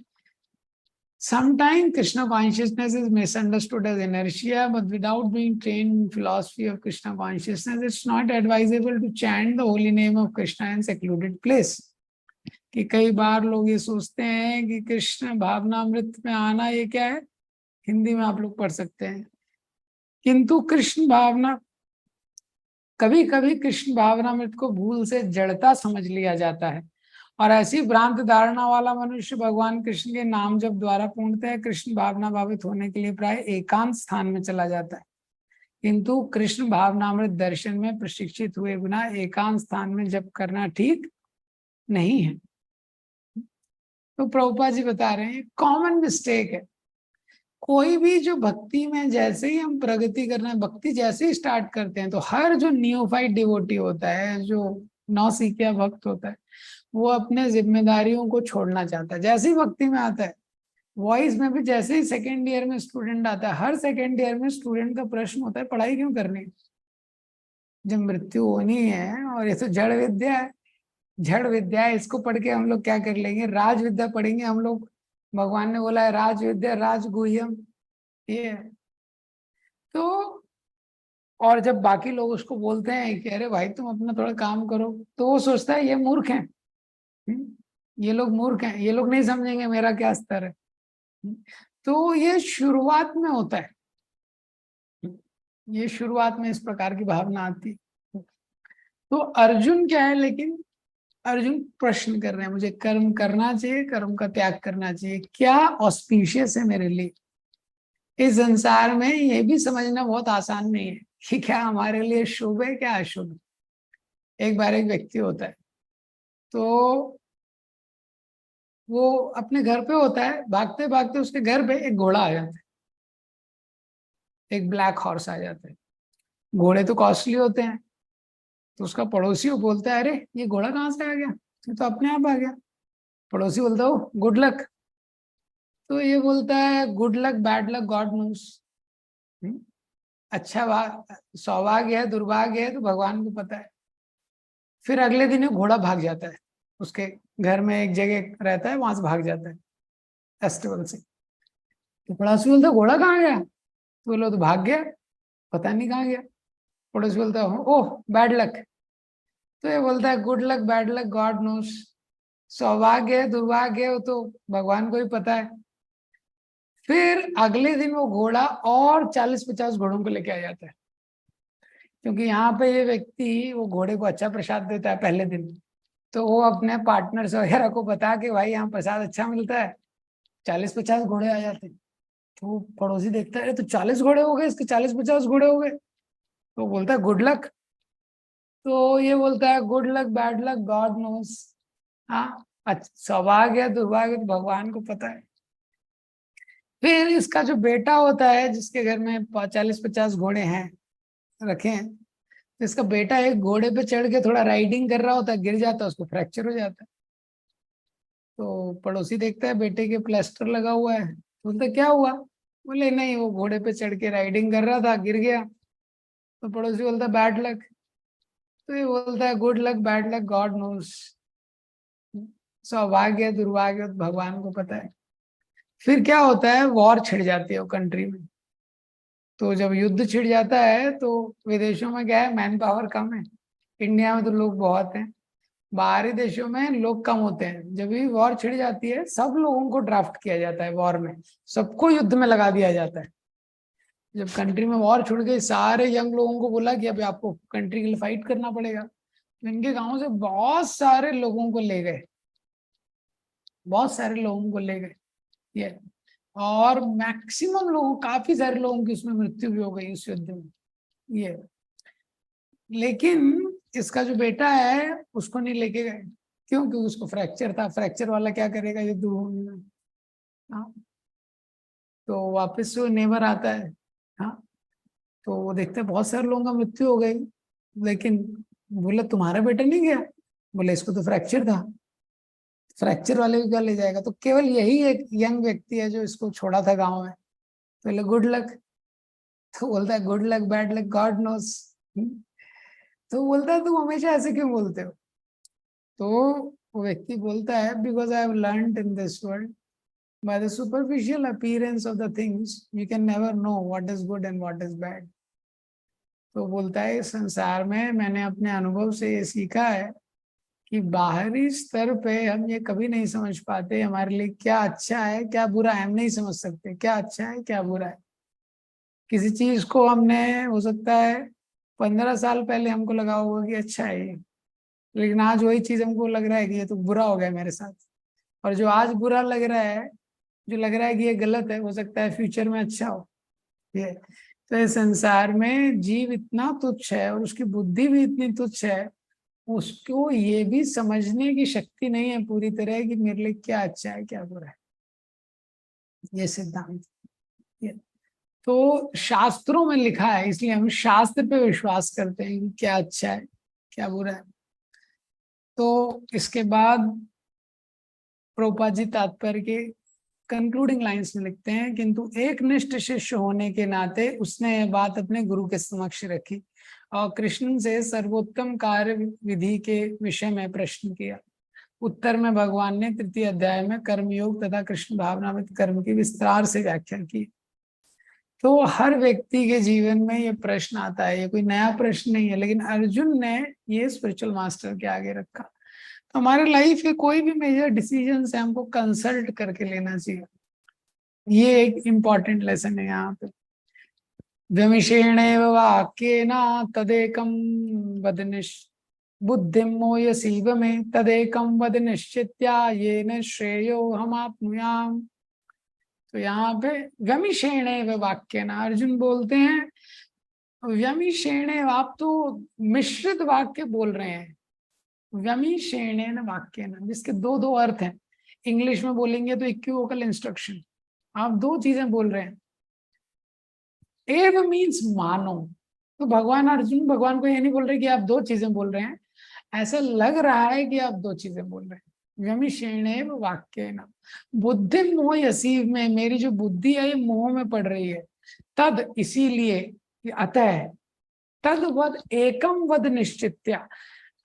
sometimes Krishna consciousness is misunderstood as inertia, but without being trained in philosophy of Krishna consciousness, it's not advisable to chant the holy name of Krishna in secluded place. कि कई बार लोग ये सोचते हैं कि कृष्ण भावनामृत में आना ये क्या है, हिंदी में आप लोग पढ़ सकते हैं, किंतु कृष्ण भावना, कभी कभी कृष्ण भावनामृत को भूल से जड़ता समझ लिया जाता है, और ऐसी भ्रांत धारणा वाला मनुष्य भगवान कृष्ण के नाम जप द्वारा पूर्णतः कृष्ण भावना भावित होने के लिए प्राय एकांत स्थान में चला जाता है, किंतु कृष्ण भावनामृत दर्शन में प्रशिक्षित हुए बिना एकांत स्थान में जप करना ठीक नहीं है। तो प्रभुपाद जी बता रहे हैं कॉमन मिस्टेक है। कोई भी जो भक्ति में जैसे ही हम प्रगति करना, भक्ति जैसे ही स्टार्ट करते हैं, तो हर जो न्यूफाइड डिवोटी होता है, जो नौसिखिया भक्त होता है, वो अपने जिम्मेदारियों को छोड़ना चाहता है जैसे ही भक्ति में आता है। वॉइस में भी जैसे ही सेकेंड ईयर में स्टूडेंट आता है, हर सेकेंड ईयर में स्टूडेंट का प्रश्न होता है पढ़ाई क्यों करनी, जब मृत्यु होनी है, और ये तो जड़ विद्या है, जड़ विद्या है, इसको पढ़ के हम लोग क्या कर लेंगे, राज विद्या पढ़ेंगे हम लोग। भगवान ने बोला है राज विद्या राज गुह्यम, ये है। तो और जब बाकी लोग उसको बोलते हैं कि अरे भाई तुम अपना थोड़ा काम करो, तो वो सोचता है ये मूर्ख है, ये लोग मूर्ख हैं, ये लोग नहीं समझेंगे मेरा क्या स्तर है। तो ये शुरुआत में होता है, ये शुरुआत में इस प्रकार की भावना आती है। तो अर्जुन क्या है, लेकिन अर्जुन प्रश्न कर रहे हैं मुझे कर्म करना चाहिए, कर्म का त्याग करना चाहिए, क्या ऑस्पिशियस है मेरे लिए। इस संसार में ये भी समझना बहुत आसान नहीं है कि क्या हमारे लिए शुभ है क्या अशुभ। एक बार एक व्यक्ति होता है, तो वो अपने घर पे होता है, भागते भागते उसके घर पे एक घोड़ा आ जाता है, एक ब्लैक हॉर्स आ जाता है। घोड़े तो कॉस्टली होते हैं, तो उसका पड़ोसी वो बोलता है अरे ये घोड़ा कहाँ से आ गया, ये तो अपने आप आ गया। पड़ोसी बोलता है गुड लक। तो ये बोलता है good luck bad luck God knows. अच्छा सौभाग्य है दुर्भाग्य है तो भगवान को पता है। फिर अगले दिन वो घोड़ा भाग जाता है, उसके घर में एक जगह रहता है, वहां से भाग जाता है फेस्टिवल से। तो पड़ोसी बोलता है घोड़ा कहाँ गया, तो बोलो तो भाग गया, पता नहीं कहाँ गया। पड़ोसी बोलता है ओह बैड लक। तो ये बोलता है good luck bad luck God knows. सौभाग्य है दुर्भाग्य है वो तो भगवान को ही पता है। फिर अगले दिन वो घोड़ा और 40-50 घोड़ों को लेके आ जाता है, क्योंकि यहाँ पे ये व्यक्ति वो घोड़े को अच्छा प्रसाद देता है पहले दिन। तो वो अपने पार्टनर्स वगैरह को बता के भाई यहाँ प्रसाद अच्छा मिलता है, 40-50 घोड़े आ जाते हैं। तो पड़ोसी देखता है तो 40 घोड़े हो गए इसके, 40-50 घोड़े हो गए। तो बोलता है गुड लक। तो ये बोलता है good luck bad luck God knows. हाँ अच्छा सौभाग्य दुर्भाग्य तो भगवान को पता है। फिर इसका जो बेटा होता है जिसके घर में 40-50 घोड़े हैं रखे हैं, तो इसका बेटा एक घोड़े पे चढ़ के थोड़ा राइडिंग कर रहा होता है, गिर जाता है, उसको फ्रैक्चर हो जाता है। तो पड़ोसी देखता है बेटे के प्लास्टर लगा हुआ है, बोलता क्या हुआ, बोले नहीं वो घोड़े पे चढ़ के राइडिंग कर रहा था गिर गया। तो पड़ोसी बोलता बैड लक। तो ये बोलता है good luck bad luck God knows. सौभाग्य दुर्भाग्य तो भगवान को पता है। फिर क्या होता है, वॉर छिड़ जाती है वो कंट्री में। तो जब युद्ध छिड़ जाता है तो विदेशों में क्या है, मैन पावर कम है, इंडिया में तो लोग बहुत हैं, बाहरी देशों में लोग कम होते हैं। जब भी वॉर छिड़ जाती है सब लोगों को ड्राफ्ट किया जाता है वॉर में, सबको युद्ध में लगा दिया जाता है। जब कंट्री में वॉर छुड़ गई सारे यंग लोगों को बोला कि अभी आपको कंट्री के लिए फाइट करना पड़ेगा। तो इनके गांव से बहुत सारे लोगों को ले गए, बहुत सारे लोगों को ले गए ये, और मैक्सिमम लोगों, काफी सारे लोगों की उसमें मृत्यु भी हो गई उस युद्ध में ये। लेकिन इसका जो बेटा है उसको नहीं लेके गए, क्यों, क्योंकि उसको फ्रैक्चर था, फ्रैक्चर वाला क्या करेगा युद्ध भूमि में। हाँ तो वापस वो नेवर आता है। हाँ तो वो देखते बहुत सारे लोगों का मृत्यु हो गई, लेकिन बोला तुम्हारा बेटा नहीं गया। बोले इसको तो फ्रैक्चर था। फ्रैक्चर वाले को क्या ले जाएगा, तो केवल यही एक यंग व्यक्ति है जो इसको छोड़ा था गाँव में। तो बोले गुड लक। तो बोलता है good luck bad luck God knows. तो बोलता है तुम हमेशा ऐसे क्यों बोलते हो। तो वो व्यक्ति बोलता है because I have learned in this world by the superficial appearance of the things you can never know what is good and what is bad। तो बोलता है इस संसार में मैंने अपने अनुभव से ये सीखा है कि बाहरी स्तर पे हम ये कभी नहीं समझ पाते हमारे लिए क्या अच्छा है क्या बुरा है। हम नहीं समझ सकते क्या अच्छा है क्या बुरा है। किसी चीज को हमने हो सकता है 15 साल पहले हमको लगा होगा कि अच्छा है ये, लेकिन आज वही चीज हमको लग रहा है कि ये तो बुरा हो गया मेरे साथ। और जो आज बुरा लग रहा है, जो लग रहा है कि ये गलत है, हो सकता है फ्यूचर में अच्छा हो। ये तो इस संसार में जीव इतना तुच्छ है और उसकी बुद्धि भी इतनी तुच्छ है, उसको ये भी समझने की शक्ति नहीं है पूरी तरह कि मेरे लिए क्या अच्छा है क्या बुरा है। ये सिद्धांत ये तो शास्त्रों में लिखा है, इसलिए हम शास्त्र पे विश्वास करते हैं कि क्या अच्छा है क्या बुरा है। तो इसके बाद प्रभुपाद जी तात्पर्य के कंक्लूडिंग लाइंस में लिखते हैं किंतु एक निष्ठ शिष्य होने के नाते उसने यह बात अपने गुरु के समक्ष रखी और कृष्ण से सर्वोत्तम कार्य विधि के विषय में प्रश्न किया। उत्तर में भगवान ने तृतीय अध्याय में कर्मयोग तथा कृष्ण भावनामृत कर्म की विस्तार से व्याख्या की। तो हर व्यक्ति के जीवन में ये प्रश्न आता है, ये कोई नया प्रश्न नहीं है, लेकिन अर्जुन ने ये स्पिरिचुअल मास्टर के आगे रखा। तो हमारे लाइफ के कोई भी मेजर डिसीजन है हमको कंसल्ट करके लेना चाहिए। ये एक इम्पॉर्टेंट लेसन है यहाँ पे। व्यमिषेणेव वाक्येन तदेकं वद बुद्धिं मोयसीव मे तदेकं वद निश्चित्या येन श्रेयो हमाप्नुयाम। तो यहाँ पे व्यमिषेणेव वाक्येन अर्जुन बोलते हैं, व्यमिषेणेव आप तो मिश्रित वाक्य बोल रहे हैं। व्यमिषेणेन वाक्येन जिसके दो दो अर्थ हैं। इंग्लिश में बोलेंगे तो इक्विवोकल इंस्ट्रक्शन, आप दो चीजें बोल रहे हैं। एव मीन्स मानो। तो भगवान अर्जुन भगवान को ये नहीं बोल रहे कि आप दो चीजें बोल रहे हैं, ऐसा लग रहा है कि आप दो चीजें बोल रहे हैं। व्यमिषेणेव वाक्येन बुद्धि मोह यसीव में, मेरी जो बुद्धि है ये मोह में पड़ रही है। तद इसीलिए, अतः तद वद एकम वद निश्चित्या,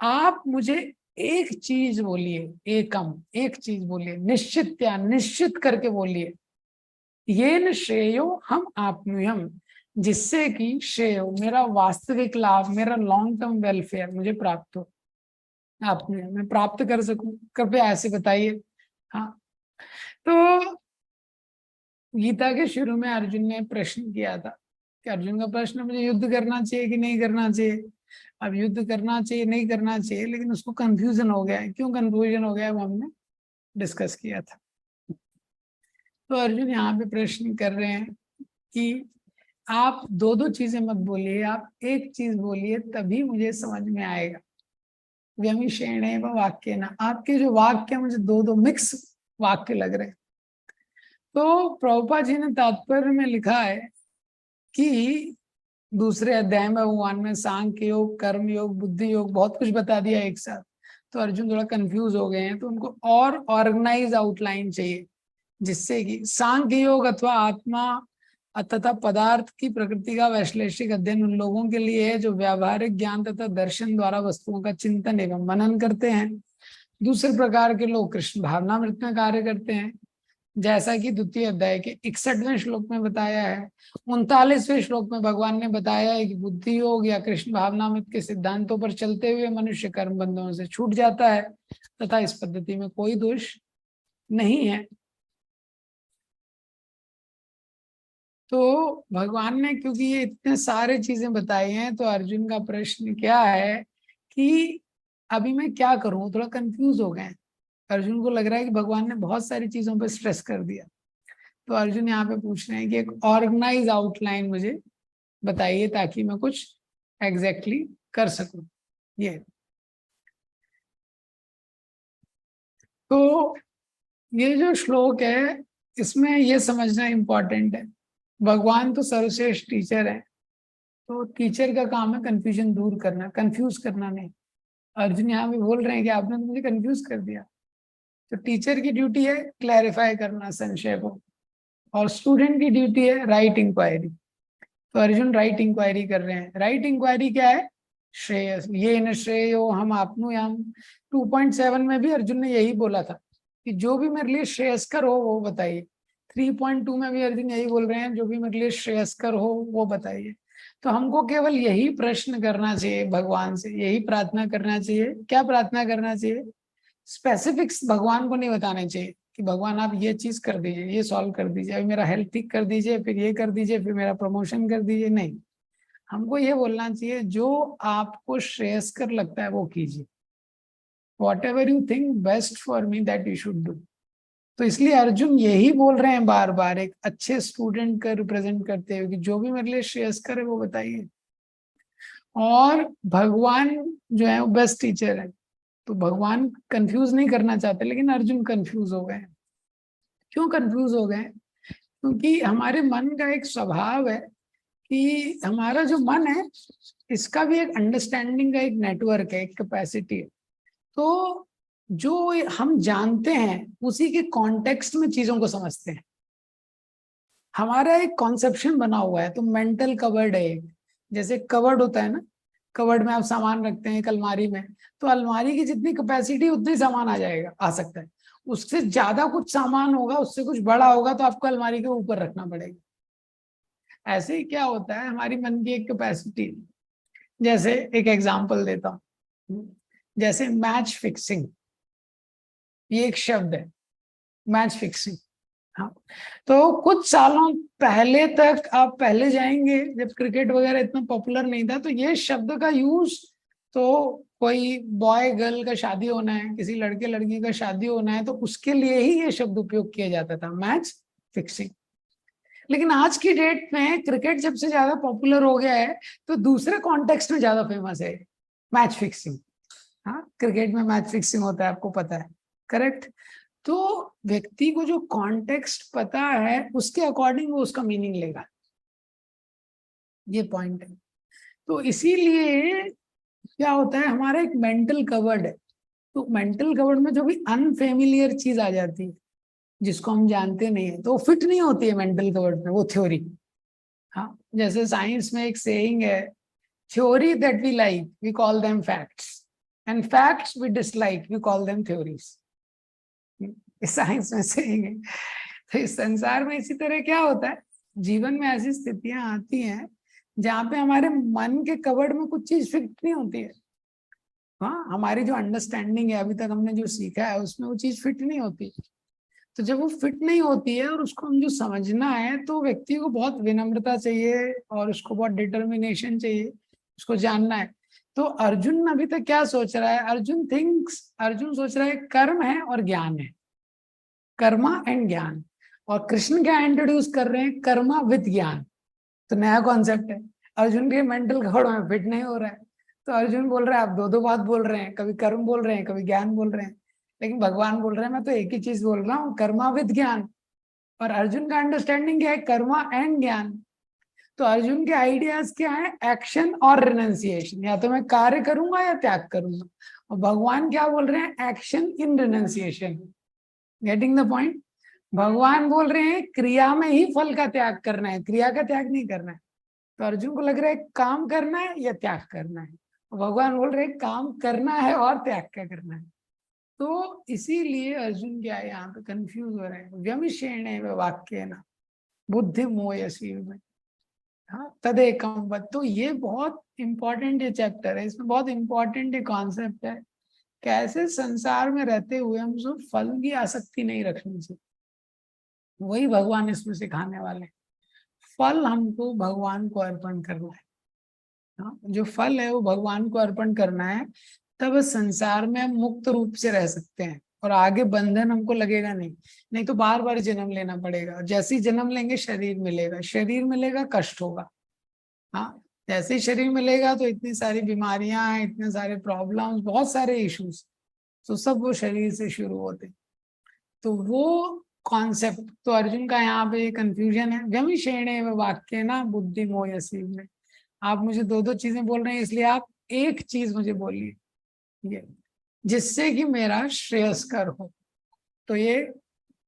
आप मुझे एक चीज बोलिए, एकम एक चीज बोलिए, निश्चित्या निश्चित करके बोलिए, ये न श्रेयो हम आपनुयम, जिससे कि श्रेय मेरा वास्तविक लाभ, मेरा लॉन्ग टर्म वेलफेयर मुझे प्राप्त हो, आपने मैं प्राप्त कर सकूं, कृपया ऐसे बताइए। हाँ, तो गीता के शुरू में अर्जुन ने प्रश्न किया था कि अर्जुन का प्रश्न मुझे युद्ध करना चाहिए कि नहीं करना चाहिए। अब युद्ध करना चाहिए नहीं करना चाहिए, लेकिन उसको कंफ्यूजन हो गया है। क्यों कंफ्यूजन हो गया है वो हमने डिस्कस किया था। तो अर्जुन यहाँ पे प्रश्न कर रहे हैं कि आप दो दो चीजें मत बोलिए, आप एक चीज बोलिए तभी मुझे समझ में आएगा। व्यमिषेणे व वाक्य ना, आपके जो वाक्य मुझे दो दो मिक्स वाक्य लग रहे हैं। तो प्रभुपाद जी ने तात्पर्य में लिखा है कि दूसरे अध्याय में भगवान में सांख्य योग कर्म योग बुद्धि योग बहुत कुछ बता दिया एक साथ। तो अर्जुन थोड़ा कंफ्यूज हो गए हैं, तो उनको और ऑर्गेनाइज आउटलाइन चाहिए, जिससे कि सांख्य योग अथवा आत्मा तथा पदार्थ की प्रकृति का वैश्लेषिक अध्ययन उन लोगों के लिए है जो व्यावहारिक ज्ञान तथा दर्शन द्वारा वस्तुओं का चिंतन एवं मनन करते हैं। दूसरे प्रकार के लोग कृष्ण भावनामृत में कार्य करते हैं, जैसा कि द्वितीय अध्याय के 61वें श्लोक में बताया है। 39वें श्लोक में भगवान ने बताया है कि बुद्धि योग या कृष्ण भावनामृत के सिद्धांतों पर चलते हुए मनुष्य कर्म बंधनों से छूट जाता है तथा इस पद्धति में कोई दोष नहीं है। तो भगवान ने क्योंकि ये इतने सारे चीजें बताई हैं, तो अर्जुन का प्रश्न क्या है कि अभी मैं क्या करूं, थोड़ा कंफ्यूज हो गए। अर्जुन को लग रहा है कि भगवान ने बहुत सारी चीजों पर स्ट्रेस कर दिया। तो अर्जुन यहाँ पे पूछ रहे हैं कि एक ऑर्गेनाइज आउटलाइन मुझे बताइए ताकि मैं कुछ एग्जैक्टली कर सकूं। ये तो ये जो श्लोक है इसमें ये समझना इम्पोर्टेंट है, भगवान तो सर्वश्रेष्ठ टीचर है, तो टीचर का काम है कंफ्यूजन दूर करना, कंफ्यूज करना नहीं। अर्जुन यहाँ पे बोल रहे हैं कि आपने तो मुझे कंफ्यूज कर दिया। तो टीचर की ड्यूटी है क्लैरिफाई करना संशय को, और स्टूडेंट की ड्यूटी है राइट इंक्वायरी। तो अर्जुन राइट इंक्वायरी कर रहे हैं। राइट इंक्वायरी क्या है? श्रेयस ये न श्रेयो हम आपनु याम। 2.7 में भी अर्जुन ने यही बोला था कि जो भी मेरे लिए श्रेयस्कर हो वो बताइए। 3.2 में भी अर्जुन यही बोल रहे हैं, जो भी मेरे लिए श्रेयस्कर हो वो बताइए। तो हमको केवल यही प्रश्न करना चाहिए भगवान से, यही प्रार्थना करना चाहिए। क्या प्रार्थना करना चाहिए? स्पेसिफिक्स भगवान को नहीं बताने चाहिए कि भगवान आप ये चीज कर दीजिए, ये सॉल्व कर दीजिए, अभी मेरा हेल्थ ठीक कर दीजिए, फिर ये कर दीजिए, फिर मेरा प्रमोशन कर दीजिए। नहीं, हमको ये बोलना चाहिए जो आपको श्रेयस्कर लगता है वो कीजिए। What ever you think best for me that you should do. तो इसलिए अर्जुन यही बोल रहे हैं बार बार एक अच्छे स्टूडेंट का रिप्रेजेंट करते हुए कि जो भी मेरे लिए श्रेयस्कर है वो बताइए। और भगवान जो है वो बेस्ट टीचर है, तो भगवान कंफ्यूज नहीं करना चाहते, लेकिन अर्जुन कंफ्यूज हो गए। क्यों कंफ्यूज हो गए? क्योंकि हमारे मन का एक स्वभाव है कि हमारा जो मन है इसका भी एक अंडरस्टैंडिंग का एक नेटवर्क है, एक कैपेसिटी है। तो जो हम जानते हैं उसी के कॉन्टेक्स्ट में चीजों को समझते हैं। हमारा एक कॉन्सेप्शन बना हुआ है, तो मेंटल कवर्ड है एक। जैसे कवर्ड होता है ना, कवर्ड में आप सामान रखते हैं एक अलमारी में, तो अलमारी की जितनी कैपेसिटी उतनी सामान आ जाएगा, आ सकता है। उससे ज्यादा कुछ सामान होगा, उससे कुछ बड़ा होगा, तो आपको अलमारी के ऊपर रखना पड़ेगा। ऐसे ही क्या होता है, हमारी मन की एक कैपेसिटी। जैसे एक एग्जांपल देता हूँ, जैसे मैच फिक्सिंग, ये एक शब्द है, मैच फिक्सिंग। हाँ, तो कुछ सालों पहले तक आप पहले जाएंगे जब क्रिकेट वगैरह इतना पॉपुलर नहीं था, तो ये शब्द का यूज, तो कोई बॉय गर्ल का शादी होना है, किसी लड़के लड़की का शादी होना है, तो उसके लिए ही ये शब्द उपयोग किया जाता था, मैच फिक्सिंग। लेकिन आज की डेट में क्रिकेट जब से ज्यादा पॉपुलर हो गया है, तो दूसरे कॉन्टेक्स्ट में ज्यादा फेमस है मैच फिक्सिंग। हाँ, क्रिकेट में मैच फिक्सिंग होता है, आपको पता है, करेक्ट। तो व्यक्ति को जो कॉन्टेक्स्ट पता है उसके अकॉर्डिंग वो उसका मीनिंग लेगा, ये पॉइंट है। तो इसीलिए क्या होता है, हमारा एक मेंटल कवर्ड है। तो मेंटल कवर्ड में जो भी अनफेमिलियर चीज आ जाती है, जिसको हम जानते नहीं है, तो वो फिट नहीं होती है मेंटल कवर्ड में, वो थ्योरी। हाँ, जैसे साइंस में एक सेइंग है, theory that we like we call them facts, and facts we dislike we call them theories. Science में सेइंग है। तो इस संसार में इसी तरह क्या होता है, जीवन में ऐसी स्थितियां आती हैं जहाँ पे हमारे मन के कवर्ड में कुछ चीज फिट नहीं होती है। हाँ, हमारी जो अंडरस्टैंडिंग है, अभी तक हमने जो सीखा है, उसमें वो चीज फिट नहीं होती। तो जब वो फिट नहीं होती है और उसको हम जो समझना है, तो व्यक्ति को बहुत विनम्रता चाहिए और उसको बहुत डिटर्मिनेशन चाहिए, उसको जानना है। तो अर्जुन अभी तक क्या सोच रहा है? अर्जुन सोच रहा है कर्म है और ज्ञान है, कर्मा एंड ज्ञान। और कृष्ण क्या इंट्रोड्यूस कर रहे हैं? कर्मा विद ज्ञान। तो नया कॉन्सेप्ट है, अर्जुन के मेंटल घोड़ में फिट नहीं हो रहा है। तो अर्जुन बोल रहा है, आप दो दो बात बोल रहे हैं, कभी कर्म बोल रहे हैं, कभी ज्ञान बोल रहे हैं। लेकिन भगवान बोल रहे हैं मैं तो एक ही चीज बोल रहा हूँ, कर्मा विद ज्ञान। और अर्जुन का अंडरस्टैंडिंग क्या है? कर्मा एंड ज्ञान। तो अर्जुन के आइडियाज क्या है? एक्शन और रिनंसिएशन, या तो मैं कार्य करूंगा या त्याग करूंगा। और भगवान क्या बोल रहे हैं? Action in renunciation. Getting the point? भगवान बोल रहे हैं क्रिया में ही फल का त्याग करना है, क्रिया का त्याग नहीं करना है। तो अर्जुन को लग रहा है काम करना है या त्याग करना है, भगवान बोल रहे हैं काम करना है और त्याग क्या करना है। तो इसीलिए अर्जुन क्या है, यहाँ पे कंफ्यूज हो रहे हैं। व्यमिषेण वाक्य ना बुद्धि मोयसी में, हाँ तदेकम वद। तो ये बहुत इंपॉर्टेंट ये चैप्टर है, इसमें बहुत इंपॉर्टेंट ये कॉन्सेप्ट है, कैसे संसार में रहते हुए हम सब फल की आसक्ति नहीं रखनी चाहिए। वही भगवान इसमें सिखाने वाले हैं। फल हमको भगवान को अर्पण करना है। हाँ, जो फल है वो भगवान को अर्पण करना है, तब संसार में हम मुक्त रूप से रह सकते हैं और आगे बंधन हमको लगेगा नहीं। नहीं तो बार बार जन्म लेना पड़ेगा, जैसे ही जन्म लेंगे शरीर मिलेगा, शरीर मिलेगा कष्ट होगा। हाँ, जैसे ही शरीर मिलेगा तो इतनी सारी बीमारियां हैं, इतने सारे प्रॉब्लम्स, बहुत सारे इश्यूज, तो सब वो शरीर से शुरू होते। तो वो कॉन्सेप्ट, तो अर्जुन का यहाँ पे कंफ्यूजन है। व्यमिषेणे वाक्य ना बुद्धि मोयसी में, आप मुझे दो दो चीजें बोल रहे हैं, इसलिए आप एक चीज मुझे बोलिए, ये जिससे कि मेरा श्रेयस्कर हो। तो ये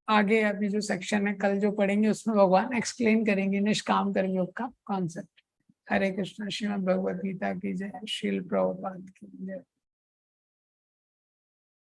आगे अभी जो सेक्शन है कल जो पढ़ेंगे उसमें भगवान एक्सप्लेन करेंगे निष्काम कर्मयोग का कॉन्सेप्ट। हरे कृष्ण। श्रीमद् भगवद गीता की जय। श्रील प्रभुपाद की जय।